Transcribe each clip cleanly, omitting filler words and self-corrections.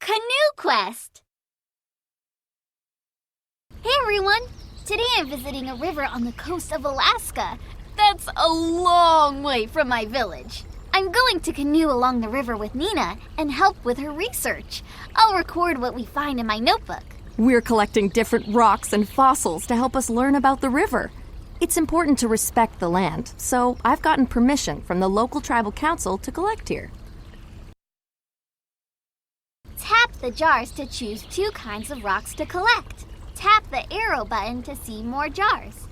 Canoe Quest! Hey everyone! Today I'm visiting a river on the coast of Alaska. That's a long way from my village. I'm going to canoe along the river with Nina and help with her research. I'll record what we find in my notebook. We're collecting different rocks and fossils to help us learn about the river. It's important to respect the land, so I've gotten permission from the local tribal council to collect here. Tap the jars to choose 2 kinds of rocks to collect. Tap the arrow button to see more jars.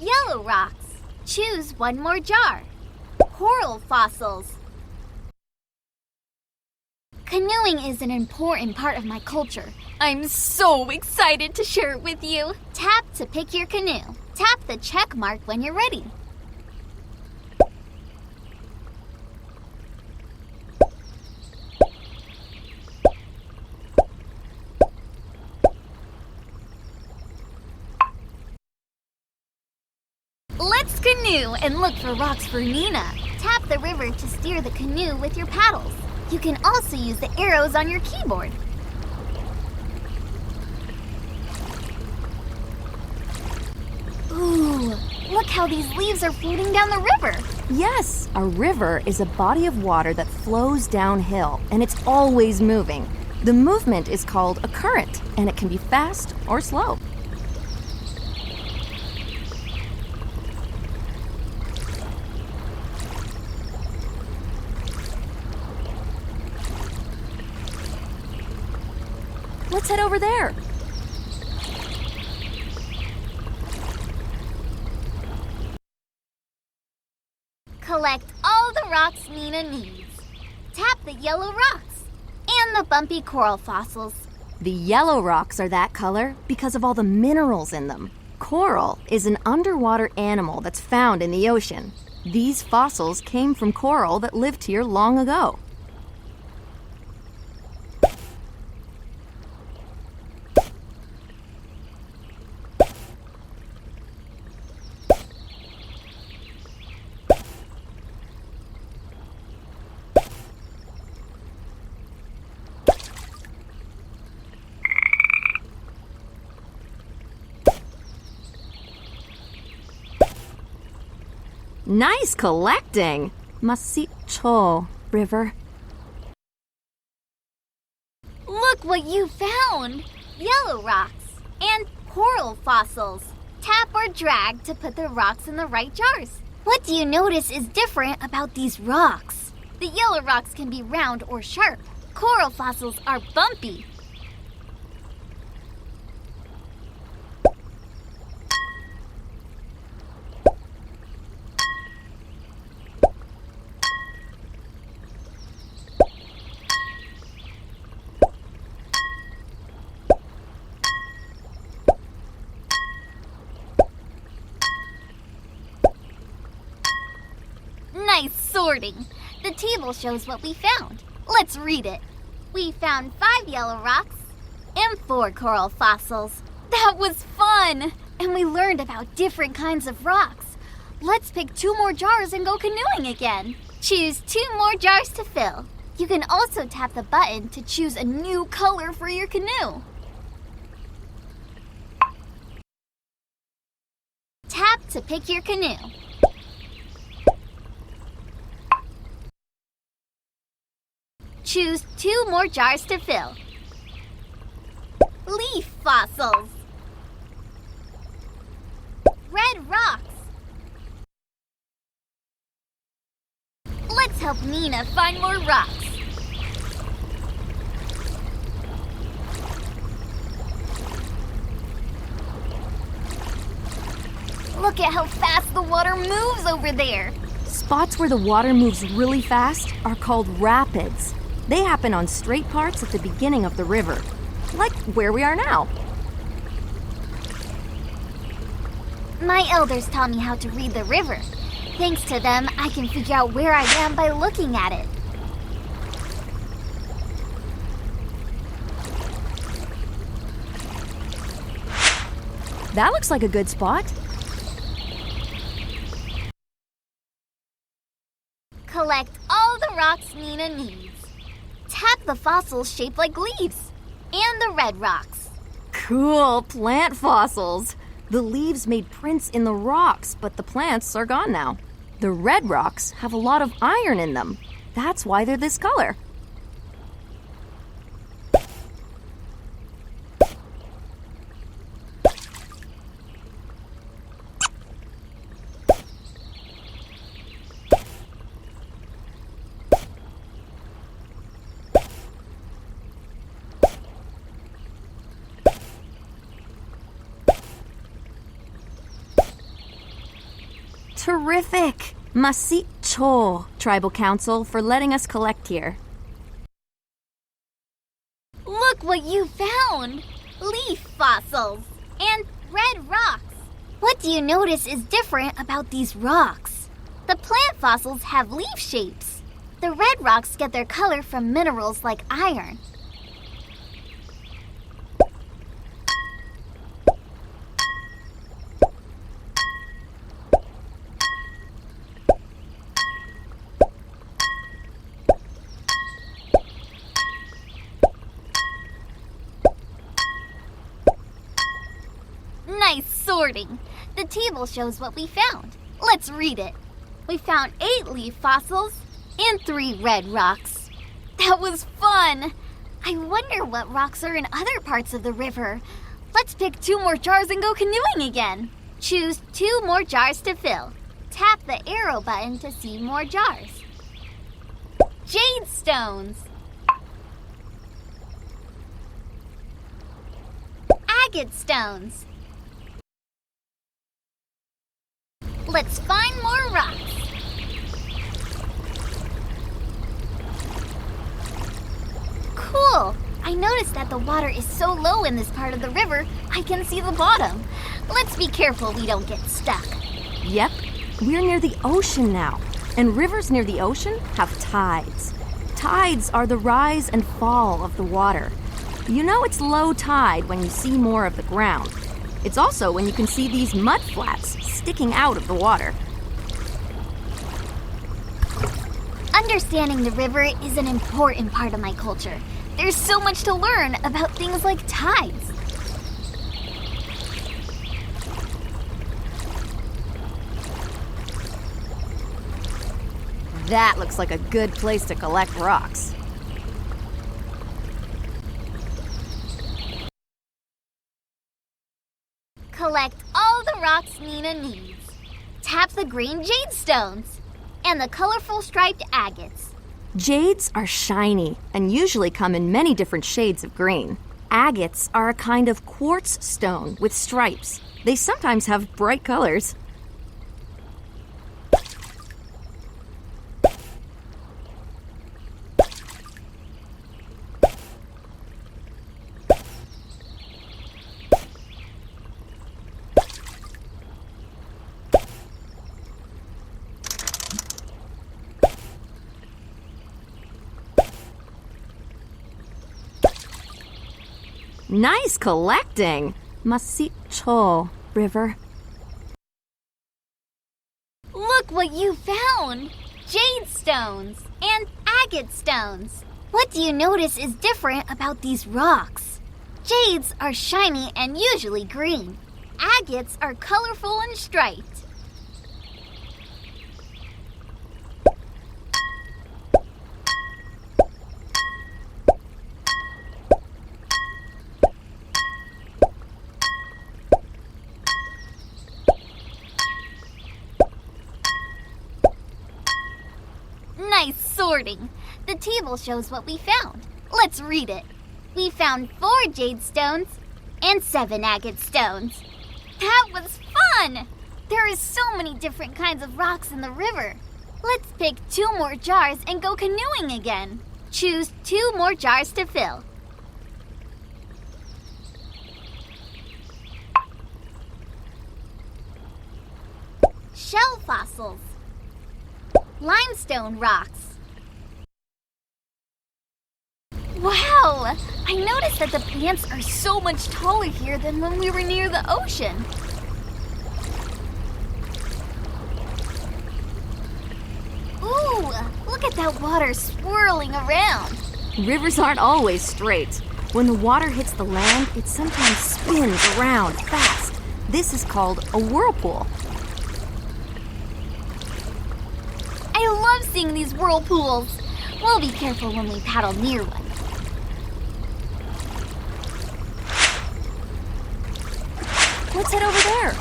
Yellow rocks. Choose 1 more jar. Coral fossils. Canoeing is an important part of my culture. I'm so excited to share it with you. Tap to pick your canoe. Tap the check mark when you're ready. Let's canoe and look for rocks for Nina. Tap the river to steer the canoe with your paddles. You can also use the arrows on your keyboard. Ooh, look how these leaves are floating down the river. Yes, a river is a body of water that flows downhill, and it's always moving. The movement is called a current, and it can be fast or slow. Let's head over there. Collect all the rocks Nina needs. Tap the yellow rocks and the bumpy coral fossils. The yellow rocks are that color because of all the minerals in them. Coral is an underwater animal that's found in the ocean. These fossils came from coral that lived here long ago. Nice collecting! Masicho River. Look what you found! Yellow rocks and coral fossils. Tap or drag to put the rocks in the right jars. What do you notice is different about these rocks? The yellow rocks can be round or sharp. Coral fossils are bumpy. Nice sorting. The table shows what we found. Let's read it. We found 5 yellow rocks and 4 coral fossils. That was fun! And we learned about different kinds of rocks. Let's pick 2 more jars and go canoeing again. Choose 2 more jars to fill. You can also tap the button to choose a new color for your canoe. Tap to pick your canoe. Choose 2 more jars to fill. Leaf fossils. Red rocks. Let's help Nina find more rocks. Look at how fast the water moves over there. Spots where the water moves really fast are called rapids. They happen on straight parts at the beginning of the river, like where we are now. My elders taught me how to read the river. Thanks to them, I can figure out where I am by looking at it. That looks like a good spot. Collect all the rocks Nina needs. Tap the fossils shaped like leaves. And the red rocks. Cool, plant fossils. The leaves made prints in the rocks, but the plants are gone now. The red rocks have a lot of iron in them. That's why they're this color. Terrific! Masicho, Tribal Council, for letting us collect here. Look what you found! Leaf fossils and red rocks. What do you notice is different about these rocks? The plant fossils have leaf shapes. The red rocks get their color from minerals like iron. Nice sorting. The table shows what we found. Let's read it. We found 8 leaf fossils and 3 red rocks. That was fun. I wonder what rocks are in other parts of the river. Let's pick 2 more jars and go canoeing again. Choose 2 more jars to fill. Tap the arrow button to see more jars. Jade stones. Agate stones. Let's find more rocks. Cool! I noticed that the water is so low in this part of the river, I can see the bottom. Let's be careful we don't get stuck. Yep, we're near the ocean now, and rivers near the ocean have tides. Tides are the rise and fall of the water. You know it's low tide when you see more of the ground. It's also when you can see these mud flats sticking out of the water. Understanding the river is an important part of my culture. There's so much to learn about things like tides. That looks like a good place to collect rocks. Collect all the rocks Nina needs. Tap the green jade stones and the colorful striped agates. Jades are shiny and usually come in many different shades of green. Agates are a kind of quartz stone with stripes. They sometimes have bright colors. Nice collecting! Masicho, River. Look what you found! Jade stones and agate stones. What do you notice is different about these rocks? Jades are shiny and usually green. Agates are colorful and striped. Nice sorting. The table shows what we found. Let's read it. We found 4 jade stones and 7 agate stones. That was fun! There is so many different kinds of rocks in the river. Let's pick 2 more jars and go canoeing again. Choose 2 more jars to fill. Shell fossils. Limestone rocks. Wow! I noticed that the plants are so much taller here than when we were near the ocean. Ooh! Look at that water swirling around. Rivers aren't always straight. When the water hits the land, it sometimes spins around fast. This is called a whirlpool. I love seeing these whirlpools. We'll be careful when we paddle near one. Let's head over there.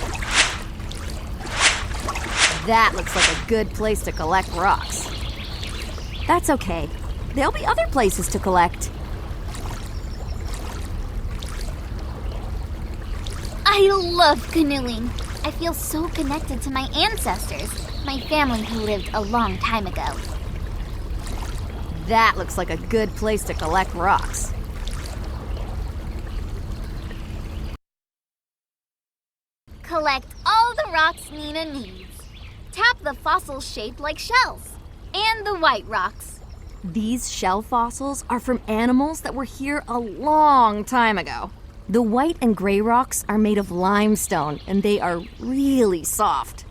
That looks like a good place to collect rocks. That's okay. There'll be other places to collect. I love canoeing. I feel so connected to my ancestors, my family who lived a long time ago. That looks like a good place to collect rocks. Collect all the rocks Nina needs. Tap the fossils shaped like shells. And the white rocks. These shell fossils are from animals that were here a long time ago. The white and gray rocks are made of limestone, and they are really soft.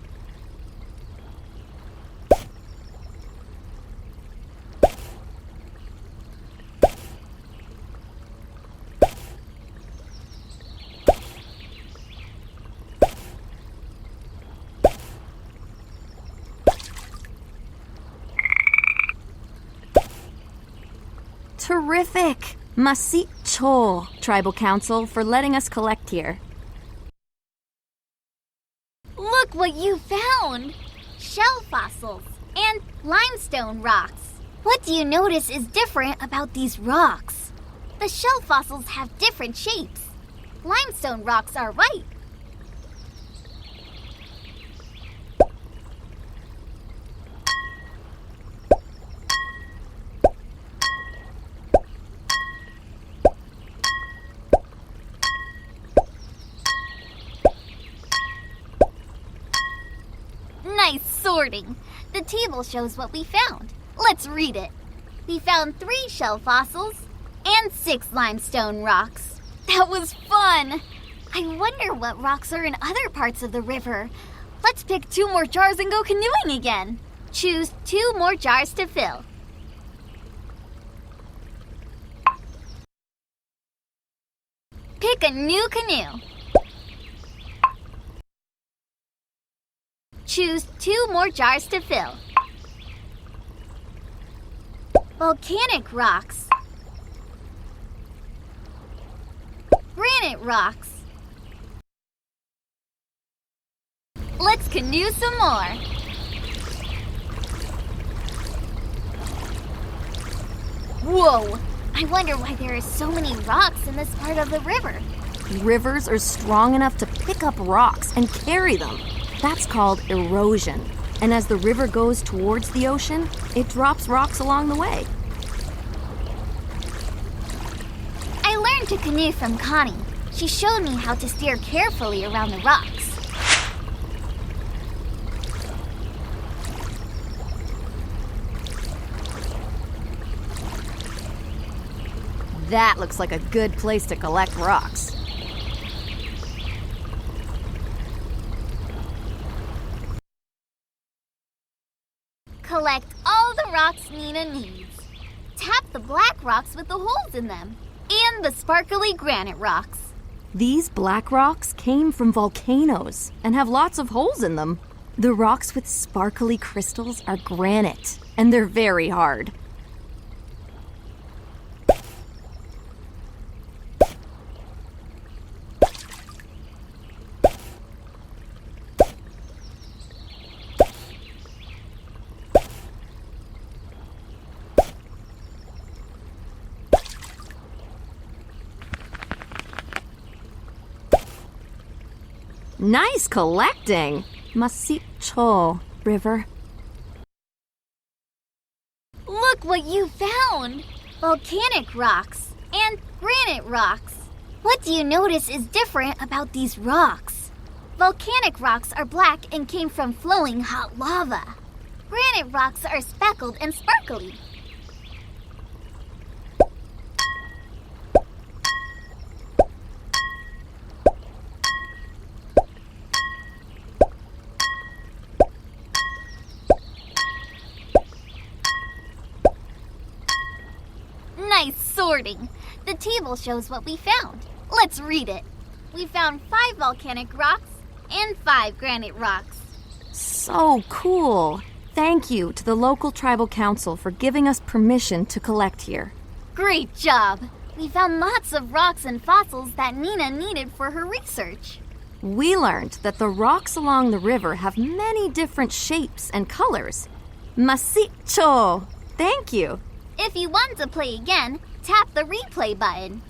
Terrific! Masit Cho, Tribal Council, for letting us collect here. Look what you found! Shell fossils and limestone rocks. What do you notice is different about these rocks? The shell fossils have different shapes. Limestone rocks are white. Nice sorting. The table shows what we found. Let's read it. We found 3 shell fossils and 6 limestone rocks. That was fun. I wonder what rocks are in other parts of the river. Let's pick 2 more jars and go canoeing again. Choose 2 more jars to fill. Pick a new canoe. Choose 2 more jars to fill. Volcanic rocks. Granite rocks. Let's canoe some more. Whoa! I wonder why there are so many rocks in this part of the river. Rivers are strong enough to pick up rocks and carry them. That's called erosion. And as the river goes towards the ocean, it drops rocks along the way. I learned to canoe from Connie. She showed me how to steer carefully around the rocks. That looks like a good place to collect rocks. Collect all the rocks Nina needs. Tap the black rocks with the holes in them, and the sparkly granite rocks. These black rocks came from volcanoes and have lots of holes in them. The rocks with sparkly crystals are granite, and they're very hard. Nice collecting! Masit Cho, River. Look what you found! Volcanic rocks and granite rocks. What do you notice is different about these rocks? Volcanic rocks are black and came from flowing hot lava. Granite rocks are speckled and sparkly. sorting. The table shows what we found. Let's read it. We found 5 volcanic rocks and 5 granite rocks. So cool. Thank you to the local tribal council for giving us permission to collect here. Great job! We found lots of rocks and fossils that Nina needed for her research. We learned that the rocks along the river have many different shapes and colors. Masicho! Thank you. If you want to play again, tap the replay button.